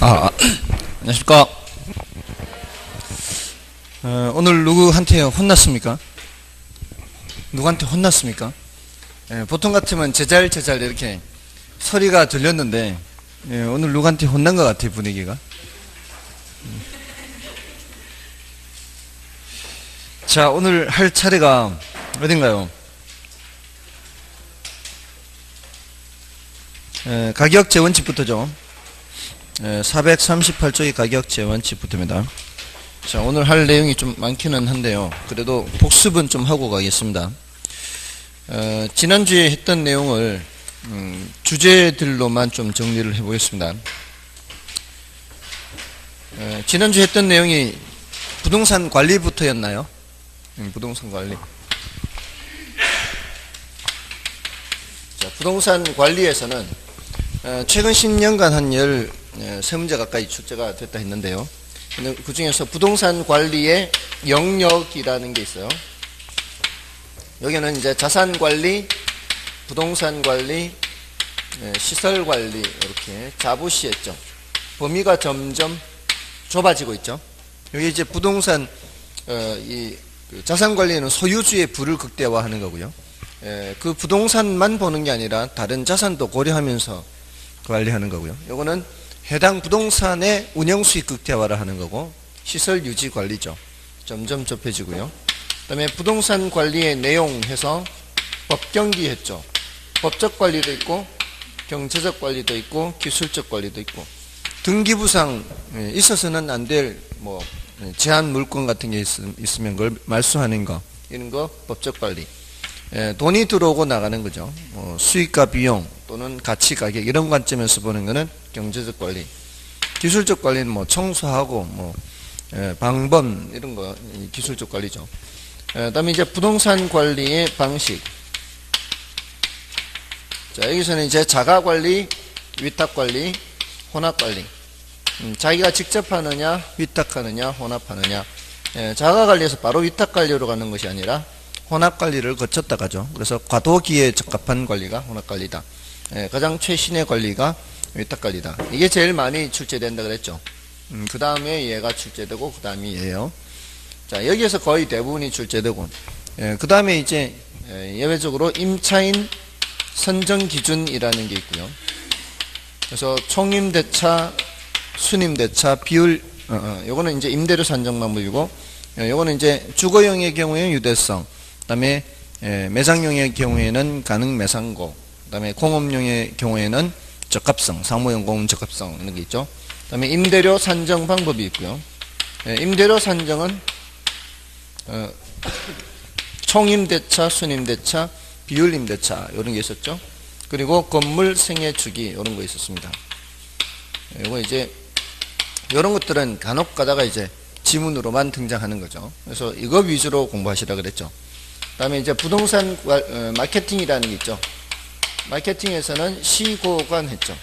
안녕하십니까. 오늘 누구한테 혼났습니까? 누구한테 혼났습니까? 보통 같으면 제잘 이렇게 소리가 들렸는데, 오늘 누구한테 혼난 것 같아요, 분위기가. 자, 오늘 할 차례가 어딘가요? 가격 재원칙부터죠. 438쪽의 가격 재원칙부터입니다. 자, 오늘 할 내용이 좀 많기는 한데요. 그래도 복습은 좀 하고 가겠습니다. 지난주에 했던 내용을 주제들로만 좀 정리를 해보겠습니다. 지난주에 했던 내용이 부동산 관리부터였나요? 부동산 관리. 자, 부동산 관리에서는 최근 10년간 한 13문제 가까이 출제가 됐다 했는데요. 그 중에서 부동산 관리의 영역이라는 게 있어요. 여기는 이제 자산 관리, 부동산 관리, 시설 관리, 이렇게 자부시했죠. 범위가 점점 좁아지고 있죠. 여기 이제 부동산, 자산 관리는 소유주의 부를 극대화하는 거고요. 그 부동산만 보는 게 아니라 다른 자산도 고려하면서 관리하는 거고요. 요거는 해당 부동산의 운영 수익 극대화를 하는 거고, 시설 유지 관리죠. 점점 좁혀지고요. 그다음에 부동산 관리의 내용 해서 법경기 했죠. 법적 관리도 있고, 경제적 관리도 있고, 기술적 관리도 있고, 등기부상 있어서는 안 될 제한 물건 같은 게 있으면 그걸 말소하는 거, 이런 거 법적 관리. 돈이 들어오고 나가는 거죠. 수익과 비용 또는 가치 가격 이런 관점에서 보는 거는 경제적 관리. 기술적 관리는 청소하고 방범 이런 거 기술적 관리죠. 그다음에 이제 부동산 관리의 방식. 자, 여기서는 이제 자가 관리, 위탁 관리, 혼합 관리. 자기가 직접 하느냐, 위탁하느냐, 혼합하느냐. 자가 관리에서 바로 위탁 관리로 가는 것이 아니라 혼합 관리를 거쳤다 가죠. 그래서 과도기에 적합한 관리가 혼합 관리다. 가장 최신의 관리가 위탁 관리다. 이게 제일 많이 출제된다 그랬죠. 그 다음에 얘가 출제되고 그 다음이 얘예요. 자, 여기에서 거의 대부분이 출제되고, 그 다음에 이제 예외적으로 임차인 선정 기준이라는 게 있고요. 그래서 총임대차, 순임대차, 비율, 요거는 이제 임대료 산정방법이고, 요거는 이제 주거용의 경우에는 유대성, 그 다음에 매장용의 경우에는 가능 매상고, 그 다음에 공업용의 경우에는 적합성, 사무용 공업 적합성 이런 게 있죠. 그 다음에 임대료 산정 방법이 있고요. 임대료 산정은 총임대차, 순임대차, 비율임대차 이런 게 있었죠. 그리고 건물 생애 주기 이런 거 있었습니다. 이거 이제 이런 것들은 간혹 가다가 이제 지문으로만 등장하는 거죠. 그래서 이거 위주로 공부하시라 그랬죠. 그 다음에 이제 부동산 마케팅이라는 게 있죠. 마케팅에서는 시고관 했죠.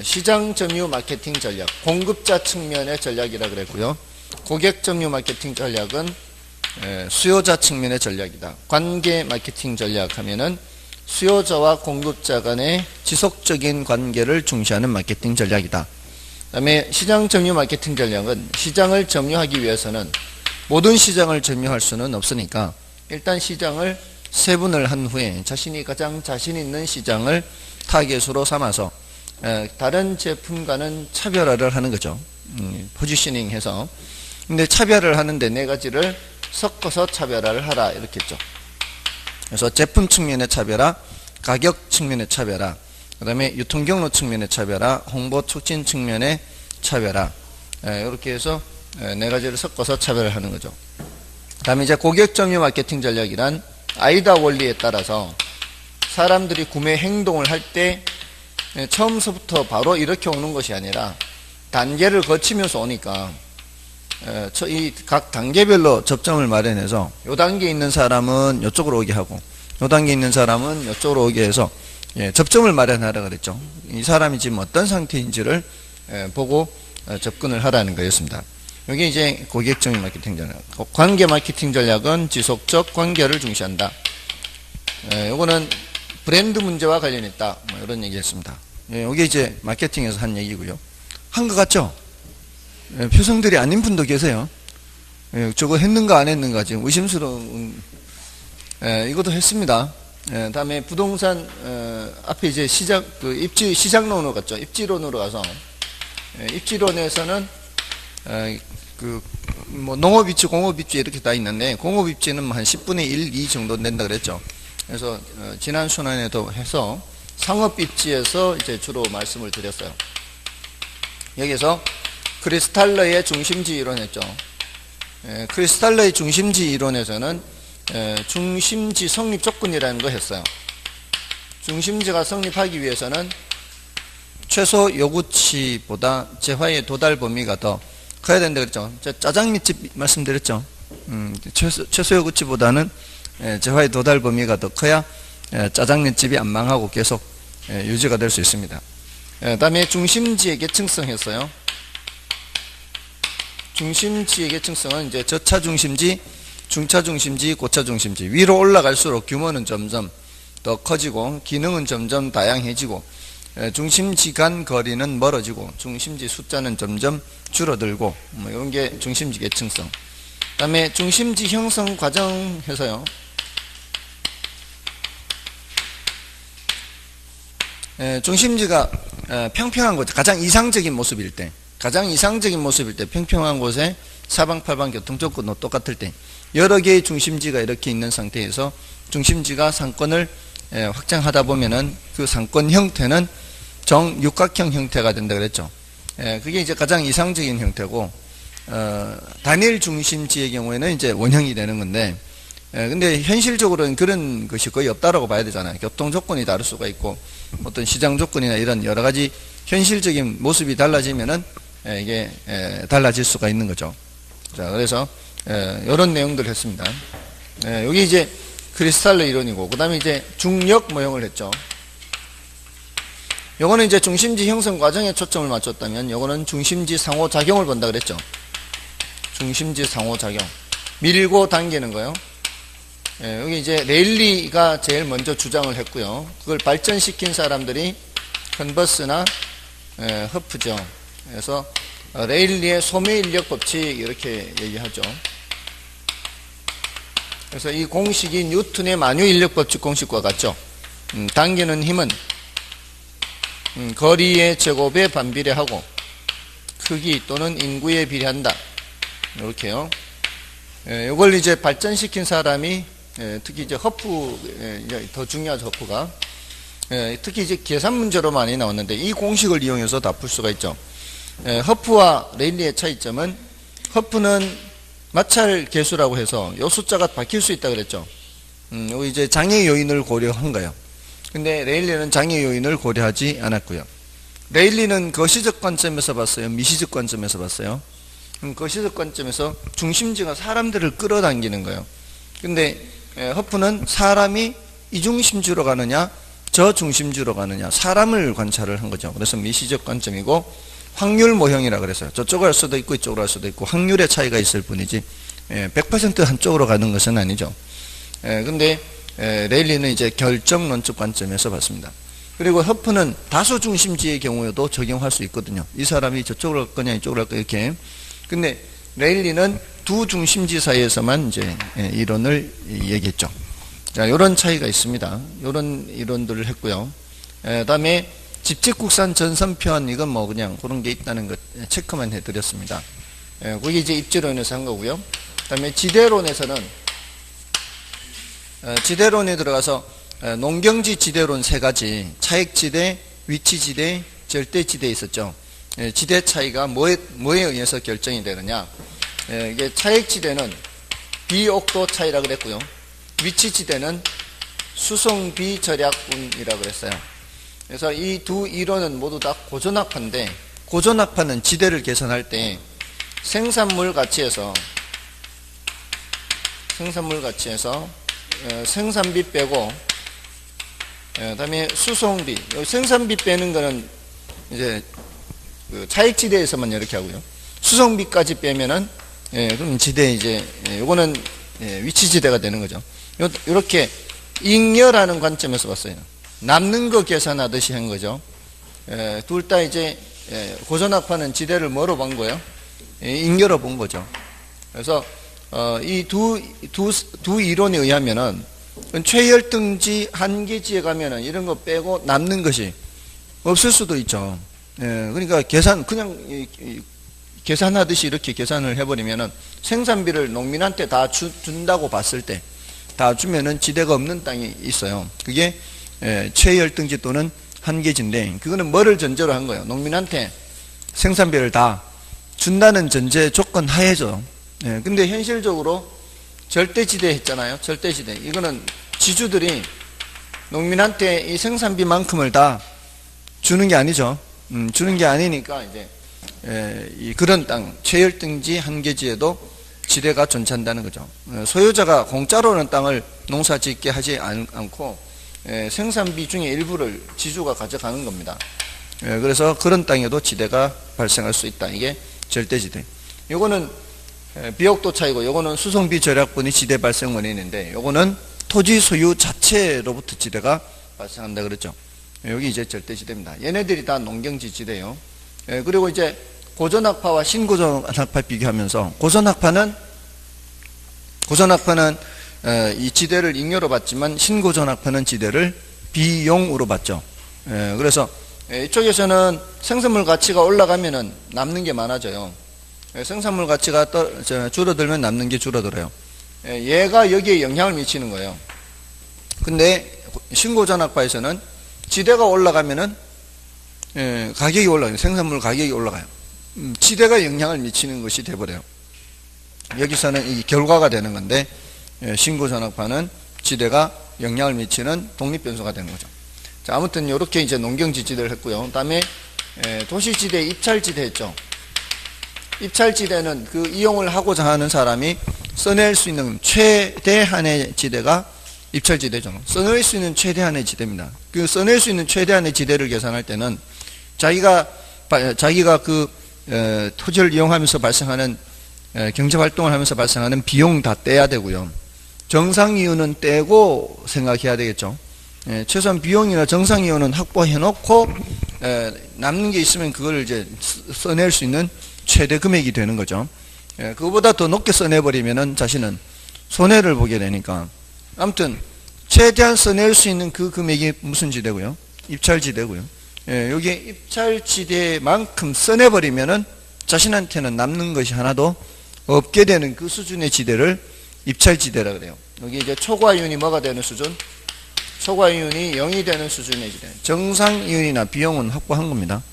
시장 점유 마케팅 전략, 공급자 측면의 전략이라 그랬고요. 고객 점유 마케팅 전략은 수요자 측면의 전략이다. 관계 마케팅 전략 하면은 수요자와 공급자 간의 지속적인 관계를 중시하는 마케팅 전략이다. 그 다음에 시장 점유 마케팅 전략은 시장을 점유하기 위해서는 모든 시장을 점유할 수는 없으니까 일단 시장을 세분을 한 후에 자신이 가장 자신 있는 시장을 타겟으로 삼아서 다른 제품과는 차별화를 하는 거죠. 포지셔닝 해서. 근데 차별을 하는데 네 가지를 섞어서 차별화를 하라 이렇게 했죠. 그래서 제품 측면의 차별화, 가격 측면의 차별화, 그 다음에 유통경로 측면의 차별화, 홍보 촉진 측면의 차별화, 이렇게 해서 네 가지를 섞어서 차별을 하는 거죠. 그 다음에 이제 고객 점유 마케팅 전략이란 아이다 원리에 따라서 사람들이 구매 행동을 할 때 처음서부터 바로 이렇게 오는 것이 아니라 단계를 거치면서 오니까 이 각 단계별로 접점을 마련해서 요 단계에 있는 사람은 이쪽으로 오게 하고 요 단계에 있는 사람은 이쪽으로 오게 해서 접점을 마련하라 그랬죠. 이 사람이 지금 어떤 상태인지를 보고 접근을 하라는 거였습니다. 여기 이제 고객점유 마케팅 전략. 관계 마케팅 전략은 지속적 관계를 중시한다. 요거는 브랜드 문제와 관련있다. 이런 얘기 했습니다. 이게 이제 마케팅에서 한 얘기고요. 한 것 같죠? 예, 표성들이 아닌 분도 계세요. 예, 저거 했는가 안 했는가 지금 의심스러운. 이것도 했습니다. 다음에 부동산 앞에 이제 입지 시장론으로 갔죠. 입지론으로 가서 입지론에서는 뭐 농업입지, 공업입지 이렇게 다 있는데 공업입지는 한 10분의 1, 2 정도 된다 그랬죠. 그래서 지난 순환에도 해서 상업입지에서 이제 주로 말씀을 드렸어요. 여기서 크리스탈러의 중심지 이론했죠. 크리스탈러의 중심지 이론에서는 중심지 성립 조건이라는 거 했어요. 중심지가 성립하기 위해서는 최소 요구치보다 재화의 도달 범위가 더 커야 된다 그랬죠. 짜장 밑집 말씀드렸죠. 최소 요구치보다는 재화의 도달 범위가 더 커야 짜장 밑집이 안 망하고 계속 유지가 될 수 있습니다. 다음에 중심지의 계층성 했어요. 중심지의 계층성은 이제 저차 중심지, 중차 중심지, 고차 중심지. 위로 올라갈수록 규모는 점점 더 커지고 기능은 점점 다양해지고 중심지 간 거리는 멀어지고 중심지 숫자는 점점 줄어들고 뭐 이런 게 중심지 계층성. 그다음에 중심지 형성 과정 해서요. 중심지가 평평한 곳, 가장 이상적인 모습일 때 평평한 곳에 사방팔방 교통조건도 똑같을 때 여러 개의 중심지가 이렇게 있는 상태에서 중심지가 상권을 확장하다 보면은 그 상권 형태는 정육각형 형태가 된다 그랬죠. 그게 이제 가장 이상적인 형태고 단일 중심지의 경우에는 이제 원형이 되는 건데 근데 현실적으로는 그런 것이 거의 없다라고 봐야 되잖아요. 교통 조건이 다를 수가 있고 어떤 시장 조건이나 이런 여러 가지 현실적인 모습이 달라지면은 이게 달라질 수가 있는 거죠. 자, 그래서 이런 내용들을 했습니다. 여기 이제 크리스탈러 이론이고 그다음에 이제 중력 모형을 했죠. 요거는 이제 중심지 형성 과정에 초점을 맞췄다면 요거는 중심지 상호작용을 본다 그랬죠. 중심지 상호작용. 밀고 당기는 거요. 여기 이제 레일리가 제일 먼저 주장을 했고요. 그걸 발전시킨 사람들이 컨버스나 허프죠. 그래서 레일리의 소매인력 법칙 이렇게 얘기하죠. 그래서 이 공식이 뉴턴의 만유인력 법칙 공식과 같죠. 당기는 힘은 거리의 제곱에 반비례하고 크기 또는 인구에 비례한다. 이렇게요. 이걸 이제 발전시킨 사람이 특히 이제 허프, 더 중요하죠, 허프가. 특히 이제 계산 문제로 많이 나왔는데 이 공식을 이용해서 다 풀 수가 있죠. 허프와 레일리의 차이점은 허프는 마찰 계수라고 해서 요 숫자가 바뀔 수 있다 그랬죠. 여기 이제 장애 요인을 고려한 거예요. 근데 레일리는 장애 요인을 고려하지 않았고요. 레일리는 거시적 관점에서 봤어요. 미시적 관점에서 봤어요. 거시적 관점에서 중심지가 사람들을 끌어당기는 거예요. 근데 허프는 사람이 이중심주로 가느냐 저중심주로 가느냐 사람을 관찰을 한 거죠. 그래서 미시적 관점이고 확률 모형이라 그랬어요. 저쪽으로 할 수도 있고 이쪽으로 할 수도 있고 확률의 차이가 있을 뿐이지 100% 한쪽으로 가는 것은 아니죠. 근데 레일리는 이제 결정론적 관점에서 봤습니다. 그리고 허프는 다수 중심지의 경우에도 적용할 수 있거든요. 이 사람이 저쪽으로 갈 거냐 이쪽으로 갈 거냐 이렇게. 근데 레일리는 두 중심지 사이에서만 이제 이론을 얘기했죠. 자, 요런 차이가 있습니다. 요런 이론들을 했고요. 다음에 집집국산 전선편 이건 뭐 그냥 그런 게 있다는 것 체크만 해드렸습니다. 그게 이제 입지론에서 한 거고요. 다음에 지대론에서는 지대론에 들어가서 농경지 지대론 세 가지 차액지대, 위치지대, 절대지대 있었죠. 지대 차이가 뭐에 의해서 결정이 되느냐. 이게 차액지대는 비옥도 차이라 그랬고요. 위치지대는 수송 비절약분이라 그랬어요. 그래서 이 두 이론은 모두 다 고전학파인데 고전학파는 지대를 계산할 때 생산물 가치에서 생산비 빼고 그다음에 수송비 생산비 빼는 거는 이제 그 차익지대에서만 이렇게 하고요. 수송비까지 빼면은 그럼 지대 이제 요거는 위치지대가 되는 거죠. 이렇게 잉여라는 관점에서 봤어요. 남는 거 계산하듯이 한 거죠. 둘 다 이제 고전학파는 지대를 뭐로 본 거예요? 인결로 본 거죠. 그래서 이 두 이론에 의하면은 최열등지 한계지에 가면은 이런 거 빼고 남는 것이 없을 수도 있죠. 그러니까 그냥 계산하듯이 이렇게 계산을 해버리면은 생산비를 농민한테 다 준다고 봤을 때 다 주면은 지대가 없는 땅이 있어요. 그게 최열등지 또는 한계지인데, 그거는 뭐를 전제로 한 거예요? 농민한테 생산비를 다 준다는 전제 조건 하에죠. 근데 현실적으로 절대지대 했잖아요. 절대지대. 이거는 지주들이 농민한테 이 생산비만큼을 다 주는 게 아니죠. 주는 게 아니니까 이제 그런 땅, 최열등지 한계지에도 지대가 존재한다는 거죠. 소유자가 공짜로는 땅을 농사 짓게 하지 않고 생산비 중에 일부를 지주가 가져가는 겁니다. 그래서 그런 땅에도 지대가 발생할 수 있다. 이게 절대지대. 요거는 비옥도 차이고, 요거는 수송비 절약분이 지대 발생 원인인데, 요거는 토지 소유 자체로부터 지대가 발생한다 그랬죠. 여기 이제 절대지대입니다. 얘네들이 다 농경지 지대요. 그리고 이제 고전학파와 신고전학파 비교하면서, 고전학파는 이 지대를 잉여로 봤지만 신고전학파는 지대를 비용으로 봤죠. 그래서 이쪽에서는 생산물 가치가 올라가면은 남는 게 많아져요. 생산물 가치가 줄어들면 남는 게 줄어들어요. 얘가 여기에 영향을 미치는 거예요. 근데 신고전학파에서는 지대가 올라가면은 가격이 올라가요. 생산물 가격이 올라가요. 지대가 영향을 미치는 것이 돼버려요. 여기서는 이 결과가 되는 건데, 신고전학파는 지대가 영향을 미치는 독립변수가 되는 거죠. 자, 아무튼 이렇게 이제 농경지지대를 했고요. 그다음에 도시지대, 입찰지대 했죠. 입찰지대는 그 이용을 하고자 하는 사람이 써낼 수 있는 최대한의 지대가 입찰지대죠. 써낼 수 있는 최대한의 지대입니다. 그 써낼 수 있는 최대한의 지대를 계산할 때는 자기가 그 토지를 이용하면서 발생하는 경제활동을 하면서 발생하는 비용 다 떼야 되고요. 정상이윤은 떼고 생각해야 되겠죠. 최소한 비용이나 정상이윤은 확보해 놓고 남는 게 있으면 그걸 이제 써낼 수 있는 최대 금액이 되는 거죠. 그거보다 더 높게 써내버리면은 자신은 손해를 보게 되니까. 아무튼 최대한 써낼 수 있는 그 금액이 무슨 지대고요? 입찰지대고요. 여기 입찰지대만큼 써내버리면은 자신한테는 남는 것이 하나도 없게 되는 그 수준의 지대를 입찰지대라 그래요. 여기 이제 초과이윤이 뭐가 되는 수준? 초과이윤이 0이 되는 수준의 지대. 정상이윤이나 비용은 확보한 겁니다.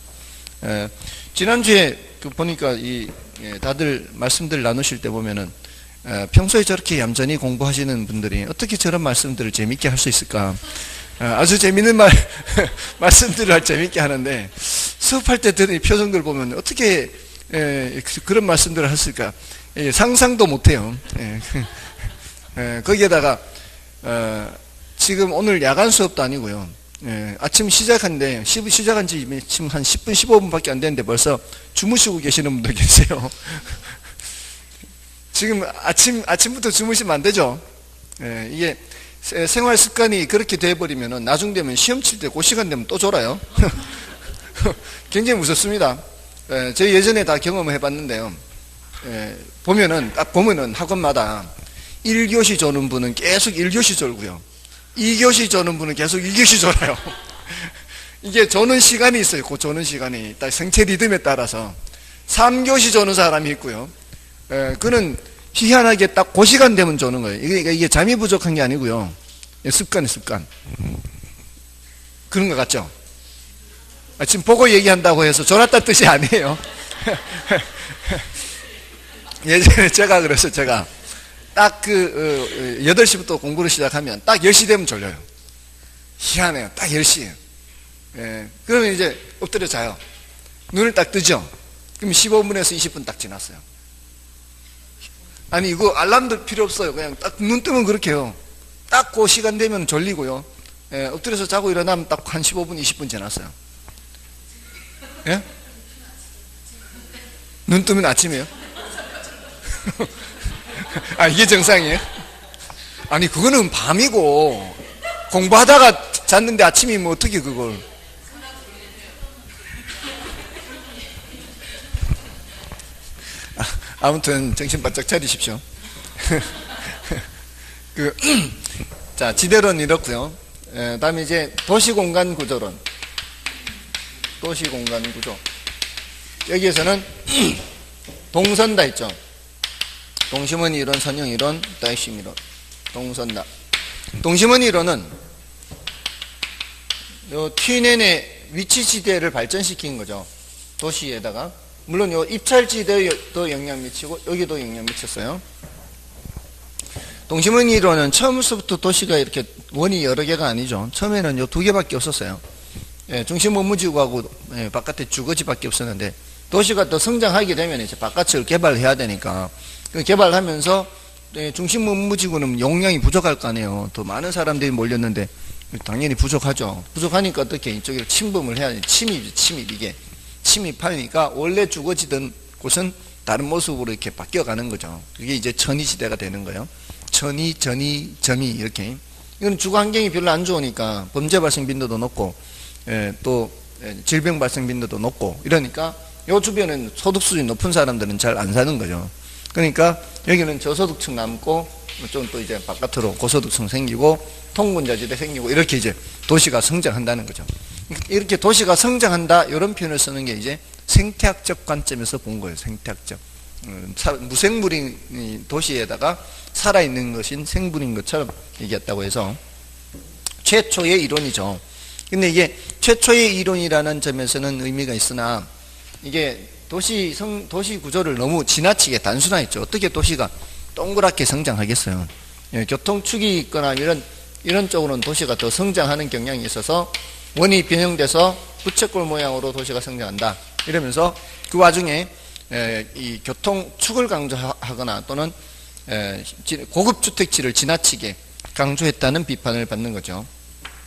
지난주에 보니까 다들 말씀들 나누실 때 보면은 평소에 저렇게 얌전히 공부하시는 분들이 어떻게 저런 말씀들을 재밌게 할 수 있을까? 아주 재밌는 말씀들을 재밌게 하는데, 수업할 때 들은 표정들 보면 어떻게 그런 말씀들을 했을까? 상상도 못해요. 거기에다가 지금 오늘 야간 수업도 아니고요. 아침 시작한데 시작한 지 지금 한 10분 15분밖에 안 됐는데 벌써 주무시고 계시는 분들 계세요. 지금 아침부터 주무시면 안 되죠. 이게 생활 습관이 그렇게 돼버리면은 나중 되면 시험 칠 때 그 시간 되면 또 졸아요. 굉장히 무섭습니다. 저희 예전에 다 경험을 해봤는데요. 딱 보면은 학원마다 1교시 조는 분은 계속 1교시 졸고요. 2교시 조는 분은 계속 2교시 졸아요. 이게 조는 시간이 있어요. 그 조는 시간이 딱 생체 리듬에 따라서 3교시 조는 사람이 있고요. 그는 희한하게 딱 그 시간 되면 조는 거예요. 이게 잠이 부족한 게 아니고요. 습관. 그런 것 같죠? 지금 보고 얘기한다고 해서 졸았다는 뜻이 아니에요. 예전에 제가 딱 8시부터 공부를 시작하면 딱 10시 되면 졸려요. 희한해요. 딱 10시에요. 그러면 이제 엎드려 자요. 눈을 딱 뜨죠? 그럼 15분에서 20분 딱 지났어요. 아니, 이거 알람도 필요 없어요. 그냥 딱 눈 뜨면 그렇게 해요. 딱 그 시간 되면 졸리고요. 엎드려서 자고 일어나면 딱 한 15분, 20분 지났어요. 예? 눈 뜨면 아침이에요? 이게 정상이에요? 아니, 그거는 밤이고, 공부하다가 잤는데 아침이면 어떻게 그걸. 아무튼 정신 바짝 차리십시오. 자, 지대론 이렇고요. 다음에 이제 도시공간 구조론. 도시공간 구조. 여기에서는 동선다 있죠. 동심원 이론, 선형 이론, 다이심 이론. 동선다. 동심원 이론은 요 TNN의 위치 지대를 발전시킨 거죠. 도시에다가. 물론 요 입찰지대도 영향 미치고 여기도 영향 미쳤어요. 동심원 이론은 처음부터 도시가 이렇게 원이 여러 개가 아니죠. 처음에는 요 두 개밖에 없었어요. 중심 업무지구하고 바깥에 주거지밖에 없었는데 도시가 또 성장하게 되면 이제 바깥을 개발해야 되니까 개발하면서 중심 업무지구는 용량이 부족할 거 아니에요. 더 많은 사람들이 몰렸는데 당연히 부족하죠. 부족하니까 어떻게 이쪽에 침범을 해야 돼. 침입 이게 침입하니까 원래 주거지던 곳은 다른 모습으로 이렇게 바뀌어가는 거죠. 그게 이제 천이시대가 되는 거예요. 천이, 전이, 점이 이렇게. 이건 주거 환경이 별로 안 좋으니까 범죄 발생 빈도도 높고 또 질병 발생 빈도도 높고 이러니까 요 주변은 소득 수준이 높은 사람들은 잘 안 사는 거죠. 그러니까 여기는 저소득층 남고 좀 또 이제 바깥으로 고소득층 생기고 통근자지대 생기고 이렇게 이제 도시가 성장한다는 거죠. 이렇게 도시가 성장한다 이런 표현을 쓰는 게 이제 생태학적 관점에서 본 거예요. 생태학적. 무생물인 도시에다가 살아있는 것인 생물인 것처럼 얘기했다고 해서 최초의 이론이죠. 근데 이게 최초의 이론이라는 점에서는 의미가 있으나 이게 도시 구조를 너무 지나치게 단순화했죠. 어떻게 도시가 동그랗게 성장하겠어요. 교통축이 있거나 이런 쪽으로는 도시가 더 성장하는 경향이 있어서 원이 변형돼서 부채꼴 모양으로 도시가 성장한다. 이러면서 그 와중에 이 교통축을 강조하거나 또는 고급 주택지를 지나치게 강조했다는 비판을 받는 거죠.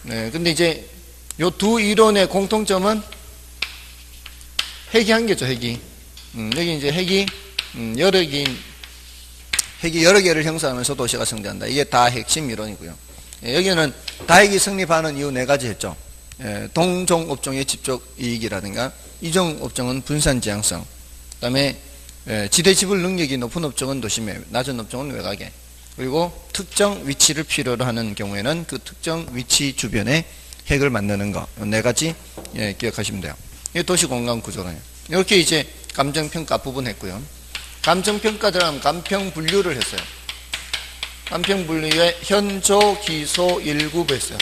근데 이제 요 두 이론의 공통점은 핵이 한 개죠, 핵이. 여기 이제 핵이 여러 개를 형성하면서 도시가 성장한다. 이게 다 핵심 이론이고요. 여기는 다핵이 성립하는 이유 네 가지 했죠. 동종업종의 집적 이익이라든가 이종업종은 분산 지향성, 그 다음에 지대 지불 능력이 높은 업종은 도심에, 낮은 업종은 외곽에, 그리고 특정 위치를 필요로 하는 경우에는 그 특정 위치 주변에 핵을 만드는 거, 네 가지 기억하시면 돼요. 이게 도시공간 구조론이에요. 이렇게 이제 감정평가 부분 했고요. 감정평가 들어가면 감평분류를 했어요. 감평분류에 현조, 기소, 일구부 했어요.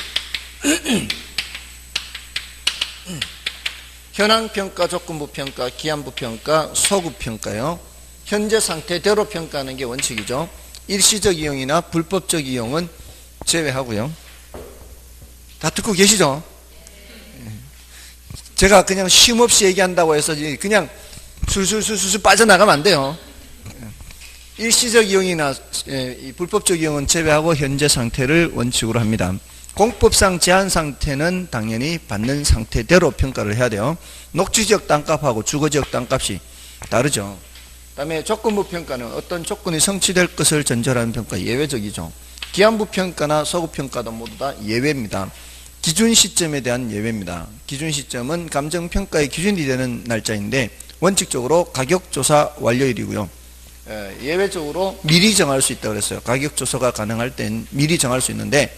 현황평가, 조건부평가, 기한부평가, 소급평가요. 현재 상태대로 평가하는 게 원칙이죠. 일시적 이용이나 불법적 이용은 제외하고요. 다 듣고 계시죠? 제가 그냥 쉼없이 얘기한다고 해서 그냥 술술술술 빠져나가면 안 돼요. 일시적 이용이나 불법적 이용은 제외하고 현재 상태를 원칙으로 합니다. 공법상 제한 상태는 당연히 받는 상태대로 평가를 해야 돼요. 녹지지역 땅값하고 주거지역 땅값이 다르죠. 그 다음에 조건부 평가는 어떤 조건이 성취될 것을 전제하는 평가, 예외적이죠. 기한부 평가나 소급 평가도 모두 다 예외입니다. 기준 시점에 대한 예외입니다. 기준 시점은 감정평가의 기준이 되는 날짜인데 원칙적으로 가격조사 완료일이고요. 예외적으로 미리 정할 수 있다고 그랬어요. 가격조사가 가능할 땐 미리 정할 수 있는데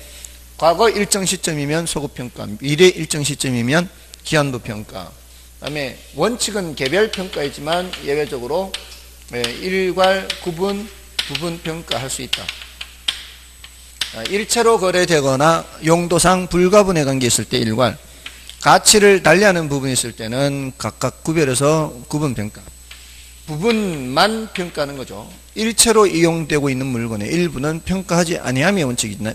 과거 일정 시점이면 소급평가, 미래 일정 시점이면 기한부 평가. 그 다음에 원칙은 개별 평가이지만 예외적으로 일괄, 구분, 부분 평가할 수 있다. 일체로 거래되거나 용도상 불가분의 관계 있을 때 일괄, 가치를 달리하는 부분이 있을 때는 각각 구별해서 구분평가, 부분만 평가하는 거죠. 일체로 이용되고 있는 물건의 일부는 평가하지 아니함의 원칙이나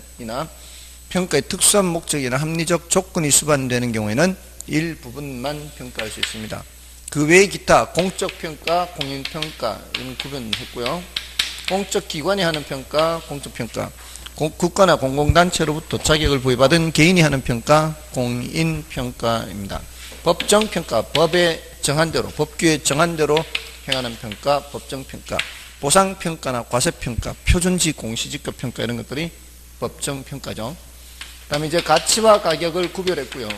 평가의 특수한 목적이나 합리적 조건이 수반되는 경우에는 일부분만 평가할 수 있습니다. 그 외에 기타 공적평가, 공인평가 이런 구분했고요. 공적기관이 하는 평가, 공적평가, 국가나 공공단체로부터 자격을 부여받은 개인이 하는 평가, 공인평가입니다. 법정평가, 법에 정한 대로, 법규에 정한 대로 행하는 평가, 법정평가, 보상평가나 과세평가, 표준지 공시지급 평가 이런 것들이 법정평가죠. 그 다음에 이제 가치와 가격을 구별했고요.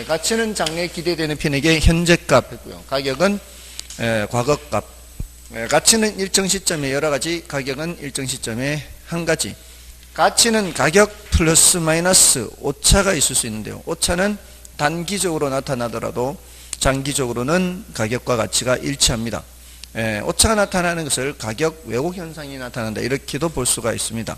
가치는 장래에 기대되는 편에게 현재값 했고요. 가격은 과거값, 가치는 일정 시점에 여러 가지, 가격은 일정 시점에 한 가지. 가치는 가격 플러스 마이너스 오차가 있을 수 있는데요. 오차는 단기적으로 나타나더라도 장기적으로는 가격과 가치가 일치합니다. 오차가 나타나는 것을 가격 왜곡 현상이 나타난다, 이렇게도 볼 수가 있습니다.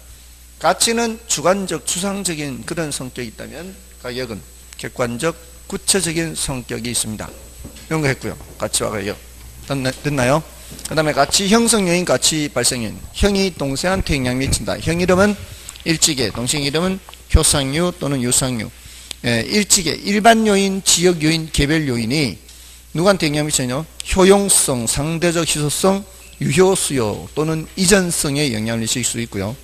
가치는 주관적, 추상적인 그런 성격이 있다면 가격은 객관적, 구체적인 성격이 있습니다. 이런 거 했고요. 가치와 가격. 됐나요? 그 다음에 가치 형성 요인, 가치 발생 요인. 형이 동생한테 영향 미친다. 형 이름은 일지계, 동생 이름은 효상유 또는 유상유. 일지계, 일반 요인, 지역 요인, 개별 요인이 누구한테 영향 미치냐? 효용성, 상대적 희소성, 유효 수요 또는 이전성에 영향을 미칠 수 있고요.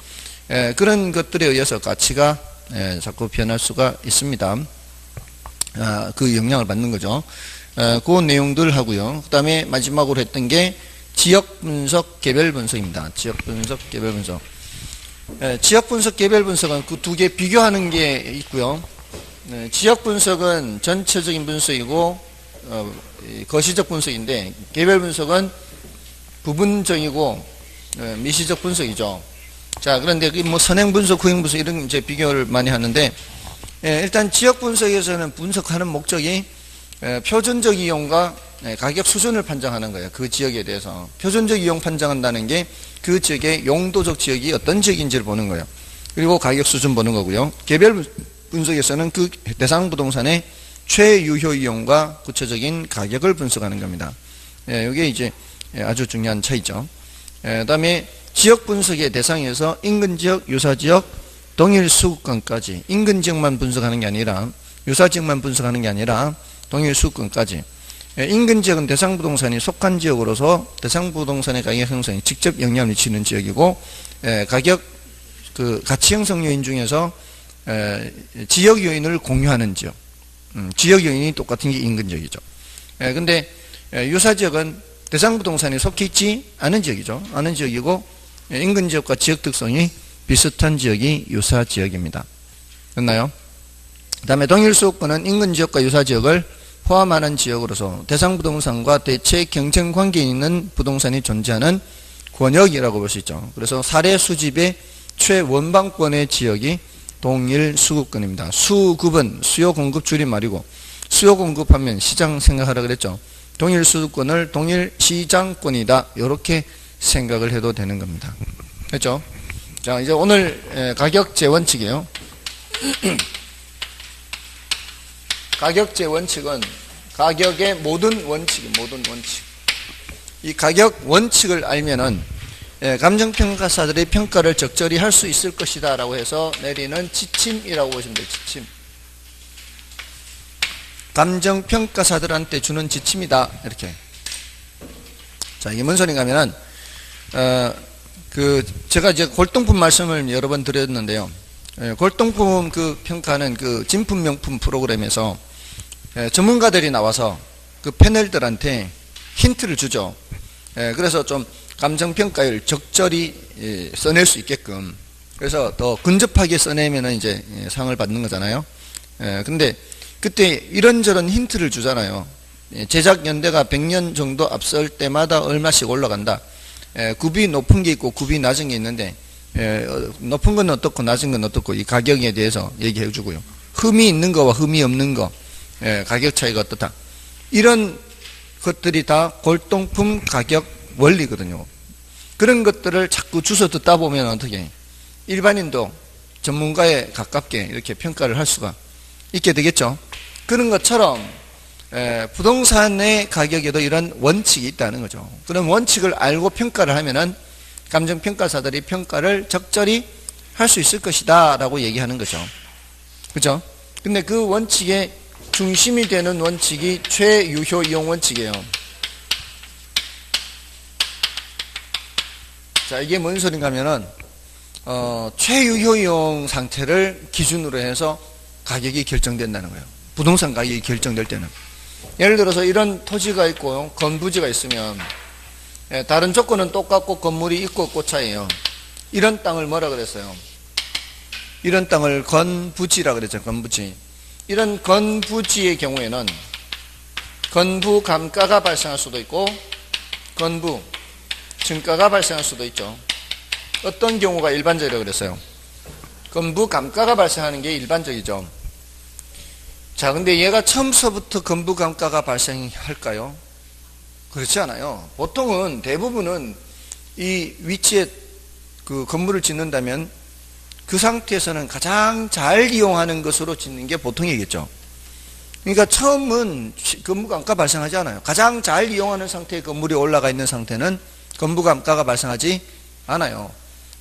그런 것들에 의해서 가치가 자꾸 변할 수가 있습니다. 그 영향을 받는 거죠. 그 내용들 하고요. 그 다음에 마지막으로 했던 게 지역 분석, 개별 분석입니다. 지역 분석, 개별 분석. 지역 분석, 개별 분석은 그 두 개 비교하는 게 있고요. 지역 분석은 전체적인 분석이고 거시적 분석인데, 개별 분석은 부분적이고 미시적 분석이죠. 자, 그런데 뭐 선행 분석, 후행 분석 이런 이제 비교를 많이 하는데, 일단 지역 분석에서는 분석하는 목적이 표준적 이용과 가격 수준을 판정하는 거예요. 그 지역에 대해서 표준적 이용 판정한다는 게 그 지역의 용도적 지역이 어떤 지역인지를 보는 거예요. 그리고 가격 수준 보는 거고요. 개별 분석에서는 그 대상 부동산의 최유효 이용과 구체적인 가격을 분석하는 겁니다. 이게 이제 아주 중요한 차이죠. 그다음에 지역 분석의 대상에서 인근 지역, 유사 지역, 동일 수급권까지, 인근 지역만 분석하는 게 아니라, 유사 지역만 분석하는 게 아니라 동일 수급권까지. 인근 지역은 대상 부동산이 속한 지역으로서 대상 부동산의 가격 형성에 직접 영향을 미치는 지역이고, 가격 그 가치 형성 요인 중에서 지역 요인을 공유하는 지역, 지역 요인이 똑같은 게 인근 지역이죠. 근데 유사 지역은 대상 부동산이 속해 있지 않은 지역이죠. 않은 지역이고, 인근 지역과 지역 특성이 비슷한 지역이 유사 지역입니다. 됐나요? 그 다음에 동일 수급권은 인근 지역과 유사 지역을 포함하는 지역으로서 대상 부동산과 대체 경쟁 관계에 있는 부동산이 존재하는 권역이라고 볼 수 있죠. 그래서 사례 수집의 최원방권의 지역이 동일 수급권입니다. 수급은 수요 공급 줄임말이고, 수요 공급하면 시장 생각하라 그랬죠. 동일 수급권을 동일 시장권이다, 이렇게 생각을 해도 되는 겁니다. 됐죠? 자, 이제 오늘 가격제 원칙이에요. 가격제 원칙은 가격의 모든 원칙. 이 가격 원칙을 알면은 감정평가사들의 평가를 적절히 할 수 있을 것이다 라고 해서 내리는 지침이라고 보시면 돼요. 지침. 감정평가사들한테 주는 지침이다, 이렇게. 자, 이게 뭔 소린가 하면은 제가 이제 골동품 말씀을 여러 번 드렸는데요. 골동품 그 평가는 그 진품 명품 프로그램에서 전문가들이 나와서 그 패널들한테 힌트를 주죠. 그래서 좀 감정평가율 적절히 써낼 수 있게끔, 그래서 더 근접하게 써내면 이제 상을 받는 거잖아요. 근데 그때 이런저런 힌트를 주잖아요. 제작 연대가 100년 정도 앞설 때마다 얼마씩 올라간다. 굽이 높은 게 있고 굽이 낮은 게 있는데, 높은 건 어떻고 낮은 건 어떻고, 이 가격에 대해서 얘기해 주고요. 흠이 있는 거와 흠이 없는 거, 가격 차이가 어떻다. 이런 것들이 다 골동품 가격 원리거든요. 그런 것들을 자꾸 주워 듣다 보면 어떻게 일반인도 전문가에 가깝게 이렇게 평가를 할 수가 있게 되겠죠. 그런 것처럼 부동산의 가격에도 이런 원칙이 있다는 거죠. 그런 원칙을 알고 평가를 하면은 감정평가사들이 평가를 적절히 할 수 있을 것이다 라고 얘기하는 거죠. 그죠? 근데 그 원칙의 중심이 되는 원칙이 최유효 이용 원칙이에요. 자, 이게 뭔 소린가 하면은 최유효 이용 상태를 기준으로 해서 가격이 결정된다는 거예요. 부동산 가격이 결정될 때는. 예를 들어서 이런 토지가 있고 건부지가 있으면 다른 조건은 똑같고 건물이 있고 없고 차이에요. 이런 땅을 뭐라 그랬어요? 이런 땅을 건부지라 그랬죠. 건부지. 이런 건부지의 경우에는 건부 감가가 발생할 수도 있고 건부 증가가 발생할 수도 있죠. 어떤 경우가 일반적이라고 그랬어요? 건부 감가가 발생하는 게 일반적이죠. 자, 근데 얘가 처음서부터 건부 감가가 발생할까요? 그렇지 않아요. 보통은 대부분은 이 위치에 그 건물을 짓는다면 그 상태에서는 가장 잘 이용하는 것으로 짓는 게 보통이겠죠. 그러니까 처음은 건부 감가 발생하지 않아요. 가장 잘 이용하는 상태의 건물이 올라가 있는 상태는 건부 감가가 발생하지 않아요.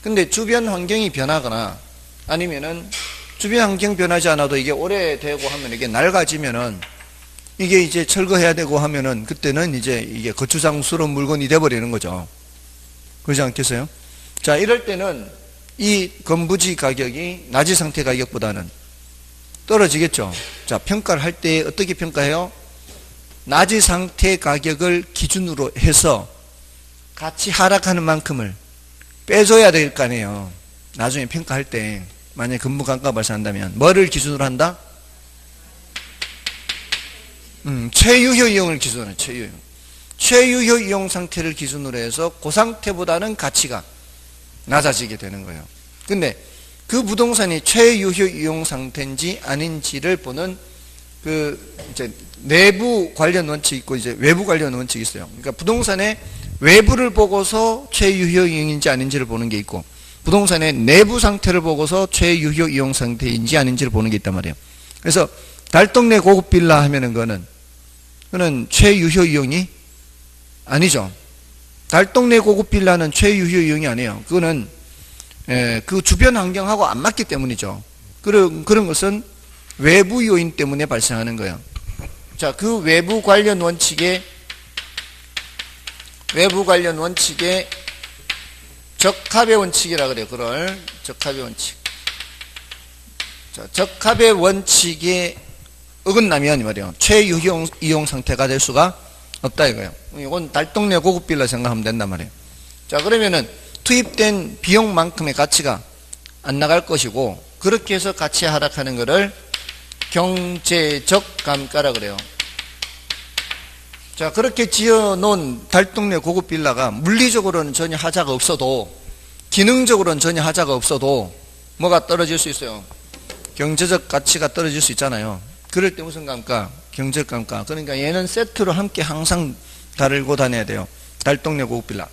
근데 주변 환경이 변하거나 아니면은 주변 환경 변하지 않아도 이게 오래되고 하면 이게 낡아지면은 이게 이제 철거해야 되고 하면은 그때는 이제 이게 거추장스러운 물건이 돼버리는 거죠. 그러지 않겠어요? 자, 이럴 때는 이 건부지 가격이 낮은 상태 가격보다는 떨어지겠죠. 자, 평가를 할 때 어떻게 평가해요? 낮은 상태 가격을 기준으로 해서 같이 하락하는 만큼을 빼줘야 될 거 아니에요. 나중에 평가할 때 만약에 건부 감가가 발생한다면 뭐를 기준으로 한다? 최유효 이용을 기준으로 해요. 최유효 이용 상태를 기준으로 해서 그 상태보다는 가치가 낮아지게 되는 거예요. 근데 그 부동산이 최유효 이용 상태인지 아닌지를 보는 그 이제 내부 관련 원칙이 있고 이제 외부 관련 원칙이 있어요. 그러니까 부동산의 외부를 보고서 최유효 이용인지 아닌지를 보는 게 있고 부동산의 내부 상태를 보고서 최유효 이용 상태인지 아닌지를 보는 게 있단 말이에요. 그래서 달동네 고급 빌라 하면은 그거는 최유효 이용이 아니죠. 달동네 고급 빌라는 최유효 이용이 아니에요. 그거는 그 주변 환경하고 안 맞기 때문이죠. 그런 것은 외부 요인 때문에 발생하는 거예요. 자, 그 외부 관련 원칙에 적합의 원칙이라 그래요. 그걸 적합의 원칙. 자, 적합의 원칙에 어긋나면 이 말이에요. 최유효 이용 상태가 될 수가 없다 이거예요. 이건 달동네 고급 빌라 생각하면 된단 말이에요. 자, 그러면은 투입된 비용만큼의 가치가 안 나갈 것이고 그렇게 해서 가치 하락하는 것을 경제적 감가라 그래요. 자, 그렇게 지어놓은 달동네 고급 빌라가 물리적으로는 전혀 하자가 없어도 기능적으로는 전혀 하자가 없어도 뭐가 떨어질 수 있어요? 경제적 가치가 떨어질 수 있잖아요. 그럴 때 무슨 감가? 경제적 감가. 그러니까 얘는 세트로 함께 항상 달고 다녀야 돼요. 달동네 고급 빌라.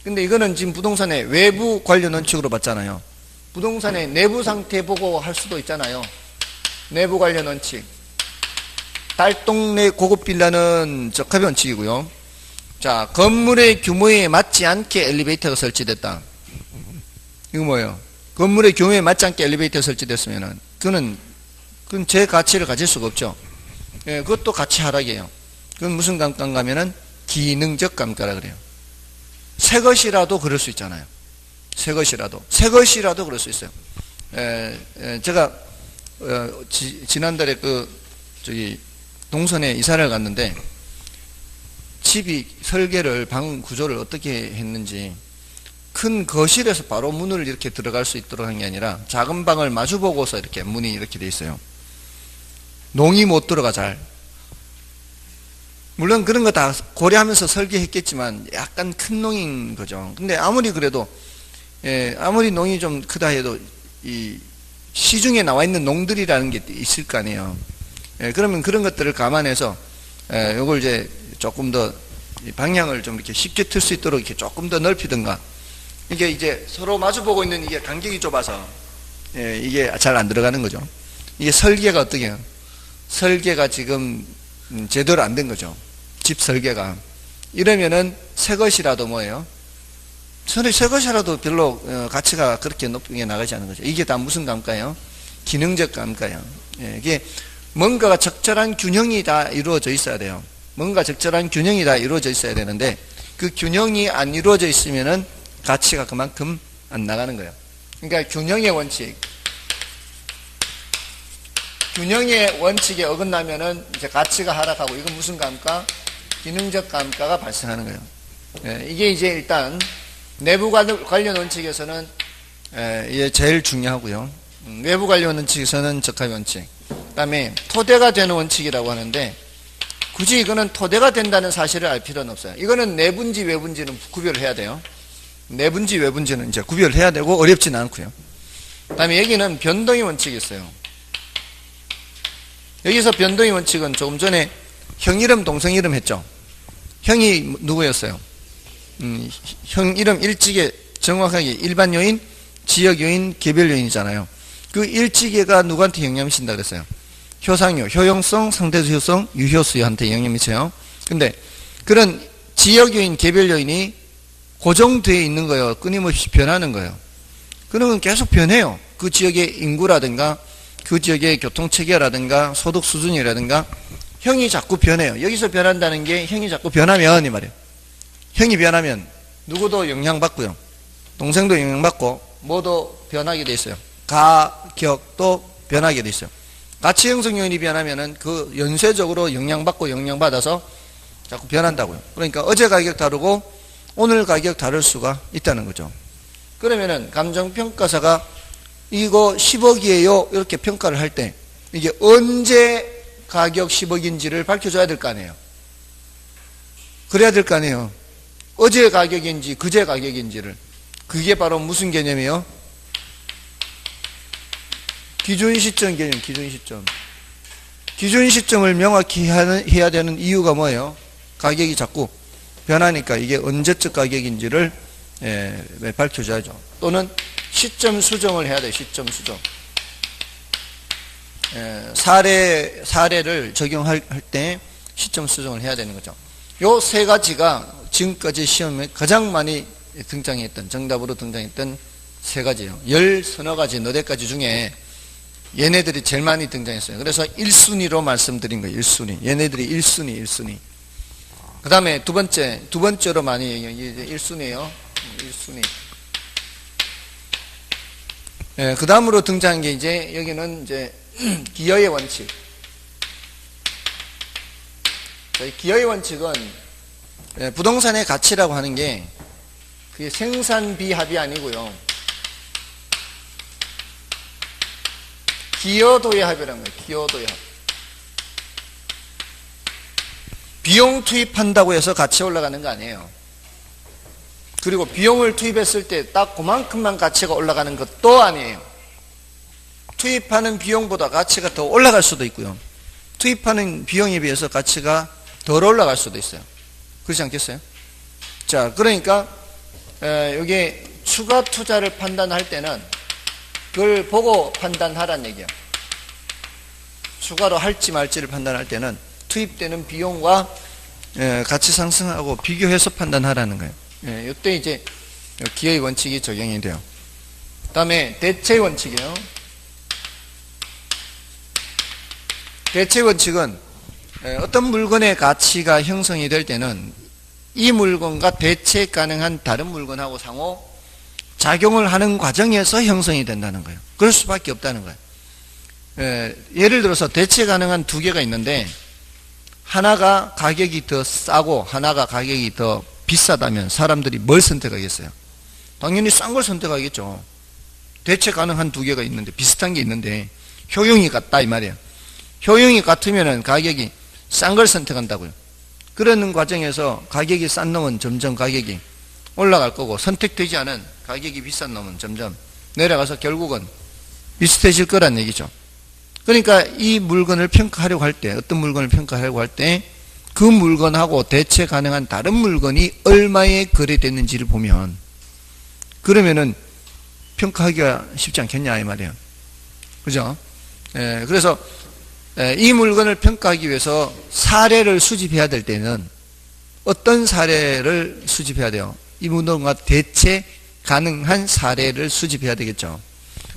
근데 이거는 지금 부동산의 외부 관련 원칙으로 봤잖아요. 부동산의 내부 상태 보고 할 수도 있잖아요. 내부 관련 원칙. 달동네 고급 빌라는 적합의 원칙이고요. 자, 건물의 규모에 맞지 않게 엘리베이터가 설치됐다. 이거 뭐예요? 건물의 규모에 맞지 않게 엘리베이터가 설치됐으면은 그건 제 가치를 가질 수가 없죠. 예, 그것도 가치 하락이에요. 그건 무슨 감가인가 하면은 기능적 감가라 그래요. 새 것이라도 그럴 수 있잖아요. 새 것이라도 그럴 수 있어요. 제가 지난달에 동선에 이사를 갔는데 집이 설계를 방 구조를 어떻게 했는지 큰 거실에서 바로 문을 이렇게 들어갈 수 있도록 한 게 아니라 작은 방을 마주 보고서 이렇게 문이 이렇게 돼 있어요. 농이 못 들어가 잘. 물론 그런 거 다 고려하면서 설계했겠지만 약간 큰 농인 거죠. 근데 아무리 그래도 아무리 농이 좀 크다 해도 이 시중에 나와 있는 농들이라는 게 있을 거 아니에요. 그러면 그런 것들을 감안해서 요걸 이제 조금 더 방향을 좀 이렇게 쉽게 틀 수 있도록 이렇게 조금 더 넓히든가. 이게 이제 서로 마주보고 있는 이게 간격이 좁아서 이게 잘 안 들어가는 거죠. 이게 설계가 어떻게 해요? 설계가 지금 제대로 안 된 거죠. 집 설계가. 이러면은 새 것이라도 뭐예요? 새 것이라도 별로 가치가 그렇게 높게 나가지 않은 거죠. 이게 다 무슨 감가예요? 기능적 감가예요. 이게 뭔가가 적절한 균형이 다 이루어져 있어야 돼요. 뭔가 적절한 균형이 다 이루어져 있어야 되는데 그 균형이 안 이루어져 있으면은 가치가 그만큼 안 나가는 거예요. 그러니까 균형의 원칙에 어긋나면은 이제 가치가 하락하고 이건 무슨 감가? 기능적 감가가 발생하는 거예요. 이게 이제 일단 내부 관련 원칙에서는 이게 제일 중요하고요. 외부 관련 원칙에서는 적합의 원칙. 그 다음에 토대가 되는 원칙이라고 하는데 굳이 이거는 토대가 된다는 사실을 알 필요는 없어요. 이거는 내부인지 외부인지는 구별을 해야 돼요. 내분지 외분지는 이제 구별해야 되고 어렵지는 않고요. 그 다음에 여기는 변동의 원칙이 있어요. 여기서 변동의 원칙은 조금 전에 형 이름 동생 이름 했죠. 형이 누구였어요? 형 이름 일찍에 정확하게 일반 요인, 지역 요인, 개별 요인이잖아요. 그 일찍에가 누구한테 영향을 미친다 그랬어요? 효상요, 효용성, 상대수 효성, 유효수요한테 영향을 미쳐요. 근데 그런 지역 요인, 개별 요인이 고정되어 있는 거예요. 끊임없이 변하는 거예요. 그러면 계속 변해요. 그 지역의 인구라든가 그 지역의 교통체계라든가 소득 수준이라든가 형이 자꾸 변해요. 여기서 변한다는 게 형이 자꾸 변하면 이 말이에요. 형이 변하면 누구도 영향받고요. 동생도 영향받고 모두 변하게 돼 있어요. 가격도 변하게 돼 있어요. 가치 형성 요인이 변하면은 그 연쇄적으로 영향받고 영향받아서 자꾸 변한다고요. 그러니까 어제 가격 다르고 오늘 가격 다를 수가 있다는 거죠. 그러면은 감정평가사가 이거 10억이에요 이렇게 평가를 할 때 이게 언제 가격 10억인지를 밝혀줘야 될 거 아니에요. 그래야 될 거 아니에요. 어제 가격인지 그제 가격인지를. 그게 바로 무슨 개념이에요? 기준 시점 개념, 기준 시점. 기준 시점을 명확히 해야 되는 이유가 뭐예요? 가격이 자꾸 변하니까 이게 언제적 가격인지를 밝혀줘야죠. 또는 시점 수정을 해야 돼요. 시점 수정. 사례를 적용할 때 시점 수정을 해야 되는 거죠. 요 세 가지가 지금까지 시험에 가장 많이 등장했던, 정답으로 등장했던 세 가지예요. 10서너 가지, 너댓 가지 중에 얘네들이 제일 많이 등장했어요. 그래서 1순위로 말씀드린 거예요. 1순위. 얘네들이 1순위. 그 다음에 두 번째로 많이, 이제 1순위예요. 1순위. 그 다음으로 등장한 게 이제, 여기는 이제, 기여의 원칙. 기여의 원칙은 부동산의 가치라고 하는 게 그게 생산비합이 아니고요. 기여도의 합이라는 거예요. 기여도의 합. 비용 투입한다고 해서 가치가 올라가는 거 아니에요. 그리고 비용을 투입했을 때 딱 그만큼만 가치가 올라가는 것도 아니에요. 투입하는 비용보다 가치가 더 올라갈 수도 있고요. 투입하는 비용에 비해서 가치가 덜 올라갈 수도 있어요. 그렇지 않겠어요? 자, 그러니까 여기 추가 투자를 판단할 때는 그걸 보고 판단하라는 얘기야. 추가로 할지 말지를 판단할 때는 투입되는 비용과 가치 상승하고 비교해서 판단하라는 거예요. 이때 이제 기여의 원칙이 적용이 돼요. 그 다음에 대체 원칙이에요. 대체 원칙은 어떤 물건의 가치가 형성이 될 때는 이 물건과 대체 가능한 다른 물건하고 상호 작용을 하는 과정에서 형성이 된다는 거예요. 그럴 수밖에 없다는 거예요. 예를 들어서 대체 가능한 두 개가 있는데 하나가 가격이 더 싸고 하나가 가격이 더 비싸다면 사람들이 뭘 선택하겠어요? 당연히 싼 걸 선택하겠죠. 대체 가능한 두 개가 있는데 비슷한 게 있는데 효용이 같다 이 말이에요. 효용이 같으면 가격이 싼 걸 선택한다고요. 그러는 과정에서 가격이 싼 놈은 점점 가격이 올라갈 거고 선택되지 않은 가격이 비싼 놈은 점점 내려가서 결국은 비슷해질 거란 얘기죠. 그러니까 이 물건을 평가하려고 할 때 어떤 물건을 평가하려고 할 때 그 물건하고 대체 가능한 다른 물건이 얼마에 거래됐는지를 보면 그러면은 평가하기가 쉽지 않겠냐 이 말이에요. 그죠? 그래서 이 물건을 평가하기 위해서 사례를 수집해야 될 때는 어떤 사례를 수집해야 돼요? 이 물건과 대체 가능한 사례를 수집해야 되겠죠.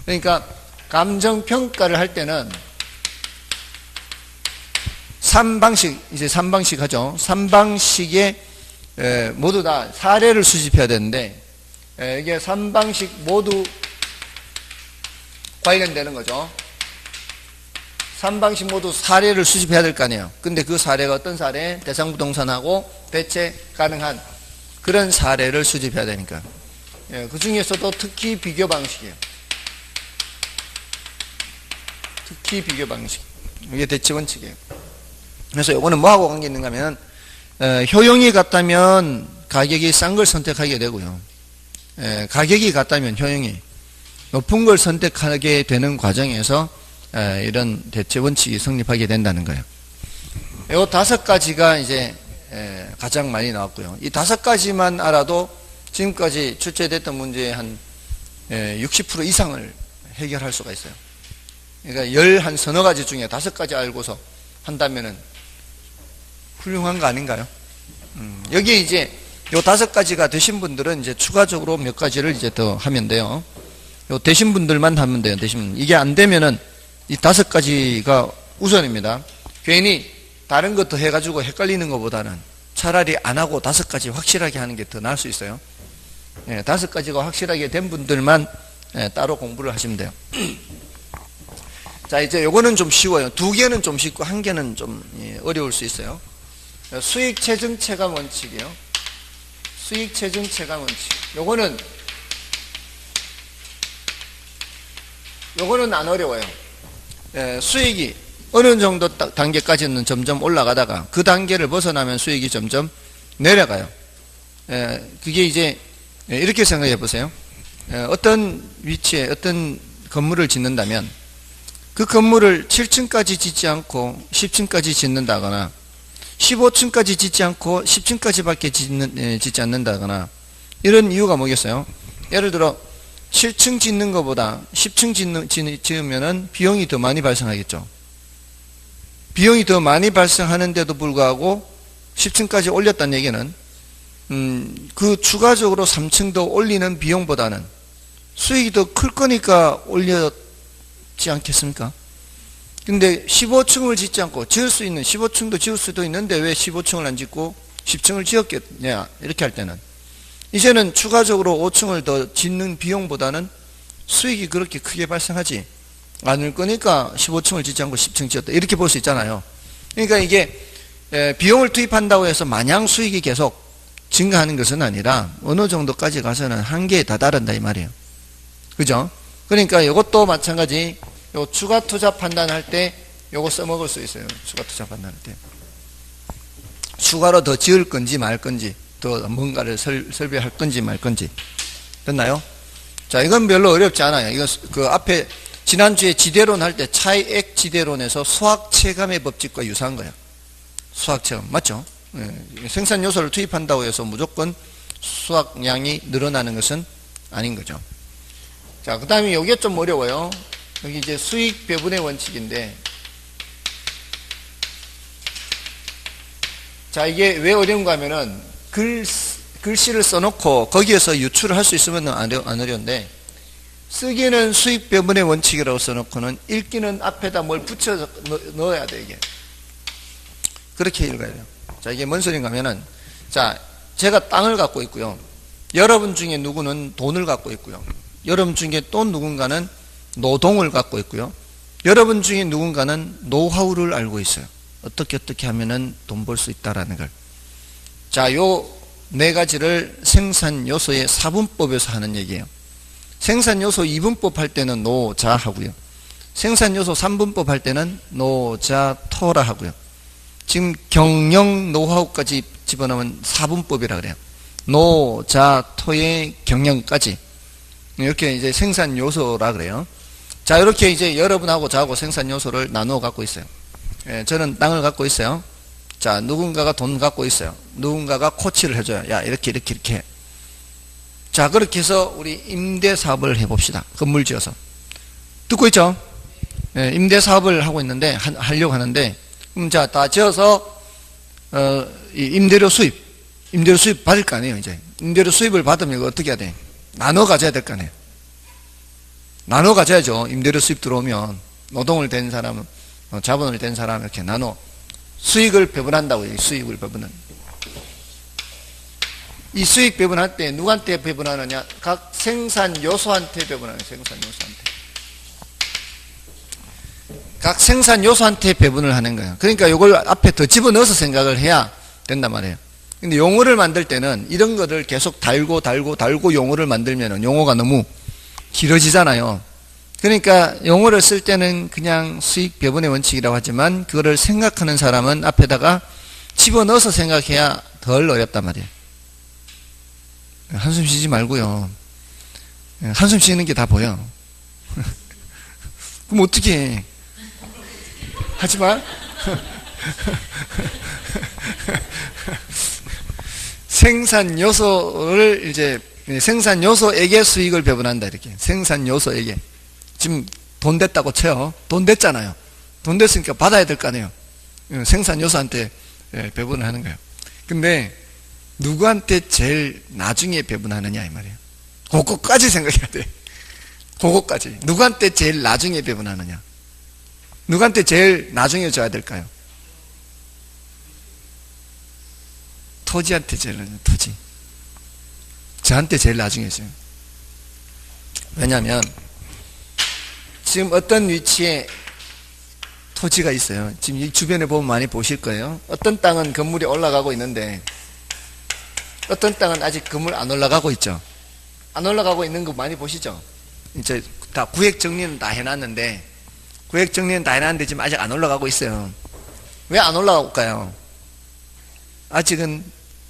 그러니까 감정평가를 할 때는 3방식, 이제 3방식 하죠. 3방식에 모두 다 사례를 수집해야 되는데 이게 3방식 모두 관련되는 거죠. 3방식 모두 사례를 수집해야 될 거 아니에요. 근데 그 사례가 어떤 사례? 대상 부동산하고 대체 가능한 그런 사례를 수집해야 되니까. 그 중에서도 특히 비교 방식이에요. 특히 비교 방식. 이게 대체 원칙이에요. 그래서 이거는 뭐하고 관계 있는가 하면 효용이 같다면 가격이 싼 걸 선택하게 되고요. 가격이 같다면 효용이 높은 걸 선택하게 되는 과정에서 이런 대체 원칙이 성립하게 된다는 거예요. 이 5가지가 이제 가장 많이 나왔고요. 이 5가지만 알아도 지금까지 출제됐던 문제의 한 60% 이상을 해결할 수가 있어요. 그러니까 한 서너 가지 중에 5가지 알고서 한다면은 훌륭한 거 아닌가요? 여기에 이제 요 5가지가 되신 분들은 이제 추가적으로 몇 가지를 이제 더 하면 돼요. 요 되신 분들만 하면 돼요. 이게 안 되면은 이 5가지가 우선입니다. 괜히 다른 것도 해가지고 헷갈리는 것보다는 차라리 안 하고 5가지 확실하게 하는 게 더 나을 수 있어요. 5가지가 확실하게 된 분들만 따로 공부를 하시면 돼요. 자, 이제 요거는 좀 쉬워요. 2개는 좀 쉽고 1개는 좀 어려울 수 있어요. 수익 체증 체감 원칙이요. 수익 체증 체감 원칙. 요거는 안 어려워요. 수익이 어느 정도 단계까지는 점점 올라가다가 그 단계를 벗어나면 수익이 점점 내려가요. 그게 이제 이렇게 생각해 보세요. 어떤 위치에 어떤 건물을 짓는다면 그 건물을 7층까지 짓지 않고 10층까지 짓는다거나 15층까지 짓지 않고 10층까지밖에 짓지 않는다거나 이런 이유가 뭐겠어요? 예를 들어 7층 짓는 것보다 10층 지으면은 비용이 더 많이 발생하겠죠. 비용이 더 많이 발생하는데도 불구하고 10층까지 올렸다는 얘기는 그 추가적으로 3층 더 올리는 비용보다는 수익이 더 클 거니까 올렸지 않겠습니까? 근데 15층을 짓지 않고 지을 수 있는 15층도 지을 수도 있는데 왜 15층을 안 짓고 10층을 지었겠냐 이렇게 할 때는 이제는 추가적으로 5층을 더 짓는 비용보다는 수익이 그렇게 크게 발생하지 않을 거니까 15층을 짓지 않고 10층 지었다 이렇게 볼 수 있잖아요. 그러니까 이게 비용을 투입한다고 해서 마냥 수익이 계속 증가하는 것은 아니라 어느 정도까지 가서는 한계에 다다른다 이 말이에요. 그죠? 그러니까 이것도 마찬가지 요 추가 투자 판단할 때 요거 써먹을 수 있어요. 추가 투자 판단할 때 추가로 더 지을 건지 말 건지 더 뭔가를 설비할 건지 말 건지 됐나요? 자, 이건 별로 어렵지 않아요. 이거 그 앞에 지난주에 지대론 할 때 차이액 지대론에서 수학 체감의 법칙과 유사한 거예요. 수학 체감 맞죠? 생산 요소를 투입한다고 해서 무조건 수확량이 늘어나는 것은 아닌 거죠. 자, 그 다음에 이게 좀 어려워요. 여기 이제 수익 배분의 원칙인데, 자, 이게 왜 어려운가 하면은 글씨를 써놓고 거기에서 유출을 할 수 있으면 안 어려운데, 쓰기는 수익 배분의 원칙이라고 써놓고는 읽기는 앞에다 뭘 붙여 넣어야 돼, 이게. 그렇게 읽어야 돼요. 자, 이게 뭔 소린가 하면은, 자, 제가 땅을 갖고 있고요. 여러분 중에 누구는 돈을 갖고 있고요. 여러분 중에 또 누군가는 노동을 갖고 있고요. 여러분 중에 누군가는 노하우를 알고 있어요. 어떻게 하면은 돈 벌 수 있다라는 걸. 자, 요 4가지를 생산 요소의 4분법에서 하는 얘기예요. 생산 요소 2분법 할 때는 노자 하고요. 생산 요소 3분법 할 때는 노자 토라 하고요. 지금 경영 노하우까지 집어넣으면 4분법이라 그래요. 노자 토의 경영까지. 이렇게 이제 생산 요소라 그래요. 자, 이렇게 이제 여러분하고 저하고 생산 요소를 나누어 갖고 있어요. 저는 땅을 갖고 있어요. 자, 누군가가 돈 갖고 있어요. 누군가가 코치를 해줘요. 야, 이렇게. 자, 그렇게 해서 우리 임대 사업을 해봅시다. 건물 지어서. 듣고 있죠? 임대 사업을 하고 있는데, 하려고 하는데, 자, 다 지어서, 임대료 수입 받을 거 아니에요, 이제. 임대료 수입을 받으면 이거 어떻게 해야 돼? 나눠 가져야 될 거 아니에요. 나눠 가져야죠. 임대료 수입 들어오면 노동을 댄 사람, 자본을 댄 사람 이렇게 나눠 수익을 배분한다고요. 수익을 배분은. 이 수익 배분할 때 누구한테 배분하느냐? 각 생산 요소한테 배분하는 거예요. 생산 요소한테. 각 생산 요소한테 배분을 하는 거예요. 그러니까 이걸 앞에 더 집어넣어서 생각을 해야 된단 말이에요. 근데 용어를 만들 때는 이런 거를 계속 달고 용어를 만들면 용어가 너무 길어지잖아요. 그러니까 용어를 쓸 때는 그냥 수익 배분의 원칙이라고 하지만 그거를 생각하는 사람은 앞에다가 집어넣어서 생각해야 덜 어렵단 말이에요. 한숨 쉬지 말고요. 한숨 쉬는 게 다 보여. 그럼 어떻게 해? 하지만 생산 요소를 이제 생산 요소에게 수익을 배분한다 이렇게. 생산 요소에게. 지금 돈 됐다고 쳐요. 돈 됐잖아요. 돈 됐으니까 받아야 될 거 아니에요. 생산 요소한테 배분을 하는 거예요. 근데 누구한테 제일 나중에 배분하느냐 이 말이에요. 그거까지 생각해야 돼. 그거까지. 누구한테 제일 나중에 배분하느냐. 누구한테 제일 나중에 줘야 될까요? 토지한테 제일 나중에. 토지. 저한테 제일 나중에 줘요. 왜냐하면 지금 어떤 위치에 토지가 있어요. 지금 이 주변에 보면 많이 보실 거예요. 어떤 땅은 건물이 올라가고 있는데 어떤 땅은 아직 건물 안 올라가고 있죠. 안 올라가고 있는 거 많이 보시죠. 이제 다 구획 정리는 다 해놨는데 지금 아직 안 올라가고 있어요. 왜 안 올라갈까요? 아직은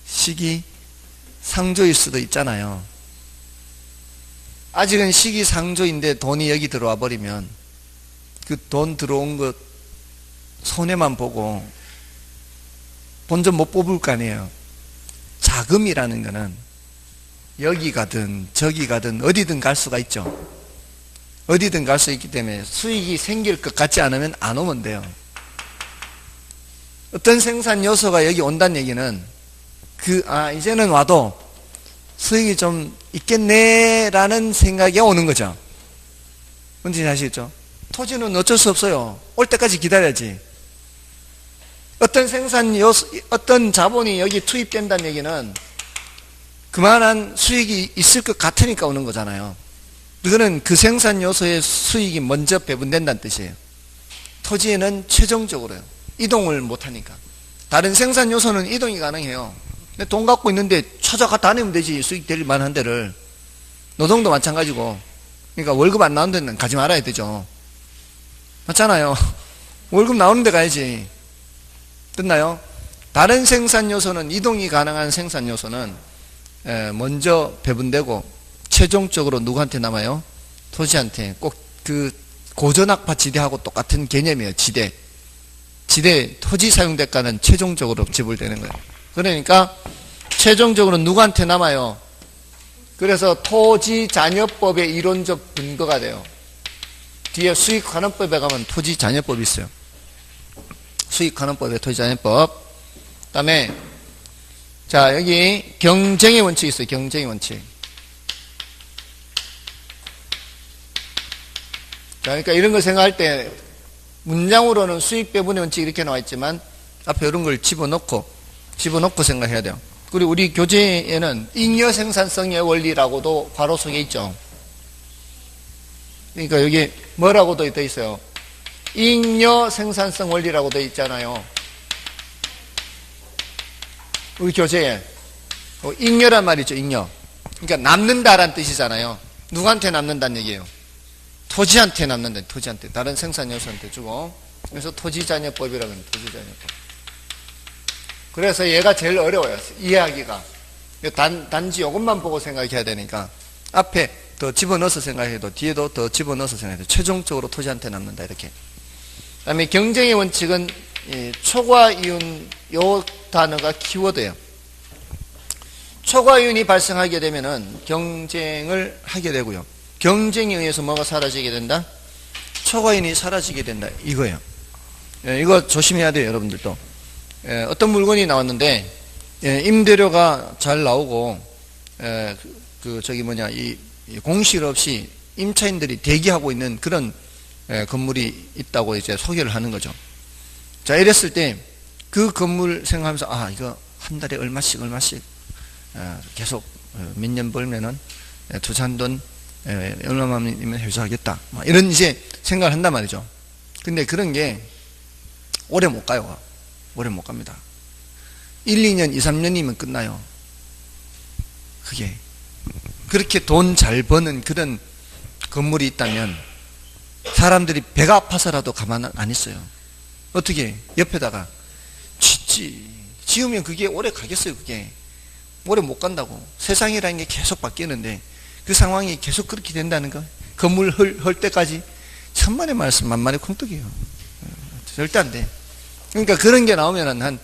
시기상조일 수도 있잖아요. 아직은 시기상조인데 돈이 여기 들어와 버리면 그 돈 들어온 것 손해만 보고 본전 못 뽑을 거 아니에요. 자금이라는 거는 여기 가든 저기 가든 어디든 갈 수가 있죠. 어디든 갈 수 있기 때문에 수익이 생길 것 같지 않으면 안 오면 돼요. 어떤 생산 요소가 여기 온다는 얘기는 이제는 와도 수익이 좀 있겠네라는 생각이 오는 거죠. 뭔지 아시겠죠? 토지는 어쩔 수 없어요. 올 때까지 기다려야지. 어떤 생산 요소, 어떤 자본이 여기 투입된다는 얘기는 그만한 수익이 있을 것 같으니까 오는 거잖아요. 그거는 그 생산 요소의 수익이 먼저 배분된다는 뜻이에요. 토지에는 최종적으로요. 이동을 못하니까. 다른 생산 요소는 이동이 가능해요. 근데 돈 갖고 있는데 찾아가 다니면 되지. 수익 될 만한 데를. 노동도 마찬가지고. 그러니까 월급 안 나오는 데는 가지 말아야 되죠. 맞잖아요. 월급 나오는 데 가야지. 됐나요? 다른 생산 요소는, 이동이 가능한 생산 요소는 먼저 배분되고 최종적으로 누구한테 남아요? 토지한테. 꼭 그 고전학파 지대하고 똑같은 개념이에요. 지대, 토지 사용대가는 최종적으로 지불되는 거예요. 그러니까 최종적으로 누구한테 남아요? 그래서 토지자녀법의 이론적 근거가 돼요. 뒤에 수익환원법에 가면 토지자녀법이 있어요. 수익환원법에 토지자녀법. 그 다음에 자, 여기 경쟁의 원칙이 있어요. 경쟁의 원칙. 자, 그러니까 이런 걸 생각할 때 문장으로는 수익 배분의 원칙 이렇게 나와 있지만 앞에 이런 걸 집어넣고 생각해야 돼요. 그리고 우리 교재에는 잉여 생산성의 원리라고도 괄호 속에 있죠. 그러니까 여기 뭐라고도 되어 있어요. 잉여 생산성 원리라고 되어 있잖아요. 우리 교재에 잉여란 말이죠. 잉여. 그러니까 남는다란 뜻이잖아요. 누구한테 남는다는 얘기예요? 토지한테 남는다. 토지한테. 다른 생산 요소한테 주고. 그래서 토지자녀법이라고 합니다. 토지자녀법. 그래서 얘가 제일 어려워요. 이해하기가. 단지 이것만 보고 생각해야 되니까 앞에 더 집어넣어서 생각해도 뒤에도 더 집어넣어서 생각해도 최종적으로 토지한테 남는다. 이렇게. 그 다음에 경쟁의 원칙은 초과이윤, 요 단어가 키워드예요. 초과이윤이 발생하게 되면은 경쟁을 하게 되고요. 경쟁에 의해서 뭐가 사라지게 된다? 초과이윤이 사라지게 된다. 이거예요. 이거 조심해야 돼요. 여러분들도. 어떤 물건이 나왔는데 임대료가 잘 나오고 이 공실 없이 임차인들이 대기하고 있는 그런 건물이 있다고 이제 소개를 하는 거죠. 자, 이랬을 때 그 건물 생각하면서 이거 한 달에 얼마씩 계속 몇 년 벌면은 투자한 돈 얼마만이면 회수하겠다. 이런 이제 생각을 한단 말이죠. 근데 그런 게 오래 못 가요. 오래 못 갑니다. 1, 2년, 2, 3년이면 끝나요. 그게. 그렇게 돈 잘 버는 그런 건물이 있다면 사람들이 배가 아파서라도 가만 안 있어요. 어떻게? 옆에다가 지으면 그게 오래 가겠어요. 그게 오래 못 간다고. 세상이라는 게 계속 바뀌는데 그 상황이 계속 그렇게 된다는 거. 건물 헐 때까지 천만의 말씀 만만의 콩떡이에요. 절대 안 돼. 그러니까 그런 게 나오면은 한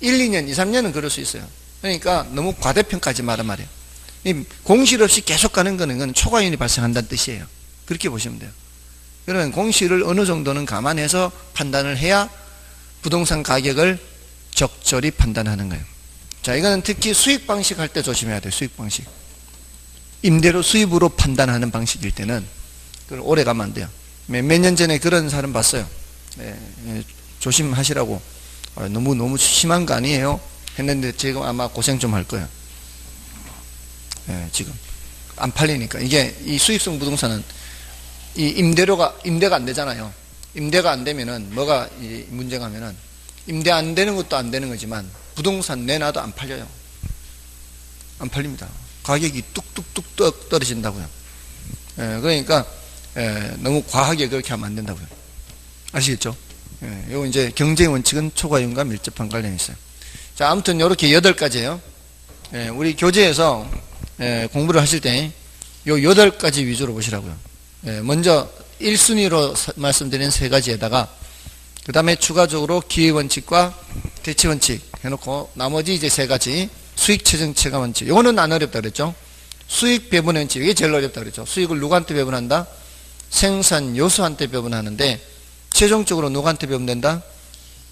1, 2년, 2, 3년은 그럴 수 있어요. 그러니까 너무 과대평가하지 마란 말이에요. 공실 없이 계속 가는 거는 초과이윤이 발생한다는 뜻이에요. 그렇게 보시면 돼요. 그러면 공실을 어느 정도는 감안해서 판단을 해야 부동산 가격을 적절히 판단하는 거예요. 자, 이거는 특히 수익 방식 할 때 조심해야 돼요. 수익 방식. 임대료 수입으로 판단하는 방식일 때는 그걸 오래 가면 안 돼요. 몇 년 전에 그런 사람 봤어요. 조심하시라고. 너무 심한 거 아니에요? 했는데 지금 아마 고생 좀 할 거예요. 지금 안 팔리니까. 이게 이 수익성 부동산은 이 임대가 안 되잖아요. 임대가 안 되면은 뭐가 문제가 하면은 임대 안 되는 것도 안 되는 거지만 부동산 내놔도 안 팔려요. 안 팔립니다. 가격이 뚝뚝뚝 떨어진다고요. 그러니까 너무 과하게 그렇게 하면 안 된다고요. 아시겠죠? 요거 이제 경쟁 원칙은 초과이윤과 밀접한 관련이 있어요. 자, 아무튼 요렇게 8가지예요. 우리 교재에서 공부를 하실 때 요 8가지 위주로 보시라고요. 먼저 1순위로 말씀드린 3가지에다가 그 다음에 추가적으로 기회원칙과 대체원칙 해놓고 나머지 이제 3가지 수익 최종 체감 원칙. 요거는 안 어렵다 그랬죠. 수익 배분 원칙. 이게 제일 어렵다 그랬죠. 수익을 누구한테 배분한다? 생산 요소한테 배분하는데 최종적으로 누구한테 배분된다?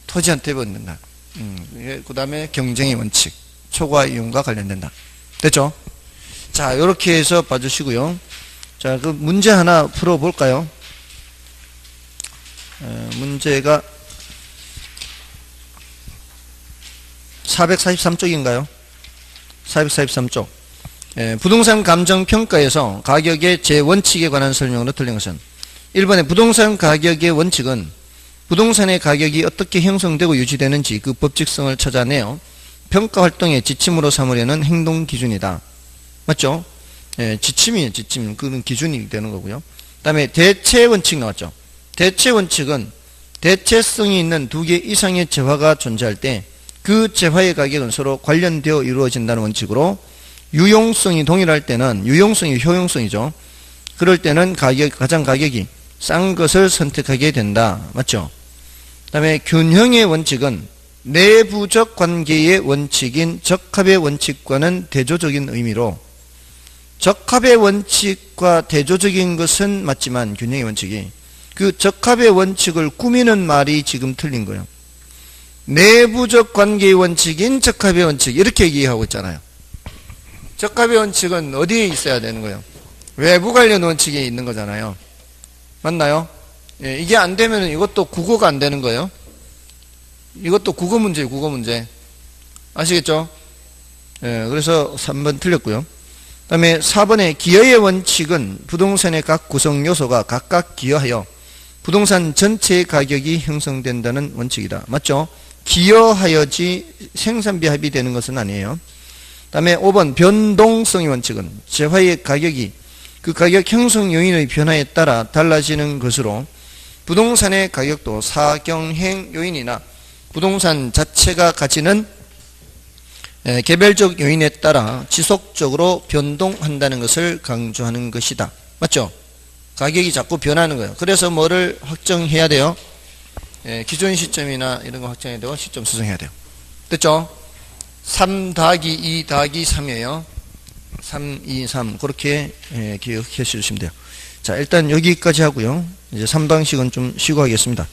토지한테 배분된다. 그 다음에 경쟁의 원칙. 초과이윤과 관련된다. 됐죠? 자, 요렇게 해서 봐주시고요. 자, 그 문제 하나 풀어볼까요? 문제가 443쪽인가요? 443쪽. 부동산 감정평가에서 가격의 제원칙에 관한 설명으로 틀린 것은 1번에 부동산 가격의 원칙은 부동산의 가격이 어떻게 형성되고 유지되는지 그 법칙성을 찾아내어 평가활동의 지침으로 삼으려는 행동기준이다. 맞죠? 지침이에요. 지침. 그건 기준이 되는 거고요. 그 다음에 대체원칙 나왔죠. 대체원칙은 대체성이 있는 2개 이상의 재화가 존재할 때 그 재화의 가격은 서로 관련되어 이루어진다는 원칙으로 유용성이 동일할 때는 유용성이 효용성이죠. 그럴 때는 가장 가격이 싼 것을 선택하게 된다. 맞죠? 그 다음에 균형의 원칙은 내부적 관계의 원칙인 적합의 원칙과는 대조적인 의미로 적합의 원칙과 대조적인 것은 맞지만 균형의 원칙이 그 적합의 원칙을 꾸미는 말이 지금 틀린 거예요. 내부적 관계의 원칙인 적합의 원칙 이렇게 얘기하고 있잖아요. 적합의 원칙은 어디에 있어야 되는 거예요? 외부 관련 원칙에 있는 거잖아요. 맞나요? 이게 안 되면 이것도 국어가 안 되는 거예요. 이것도 국어 문제예요. 국어 문제. 아시겠죠? 그래서 3번 틀렸고요. 그 다음에 4번에 기여의 원칙은 부동산의 각 구성 요소가 각각 기여하여 부동산 전체의 가격이 형성된다는 원칙이다. 맞죠? 기여하여지 생산비 합이 되는 것은 아니에요. 그 다음에 5번 변동성의 원칙은 재화의 가격이 그 가격 형성 요인의 변화에 따라 달라지는 것으로 부동산의 가격도 사경행 요인이나 부동산 자체가 가지는 개별적 요인에 따라 지속적으로 변동한다는 것을 강조하는 것이다. 맞죠? 가격이 자꾸 변하는 거예요. 그래서 뭐를 확정해야 돼요? 기존 시점이나 이런 거 확정해야 되고 시점 수정해야 돼요. 됐죠? 3 더하기 2 더하기 3이에요. 3, 2, 3 그렇게 기억해 주시면 돼요. 자, 일단 여기까지 하고요. 이제 3방식은 좀 쉬고 하겠습니다.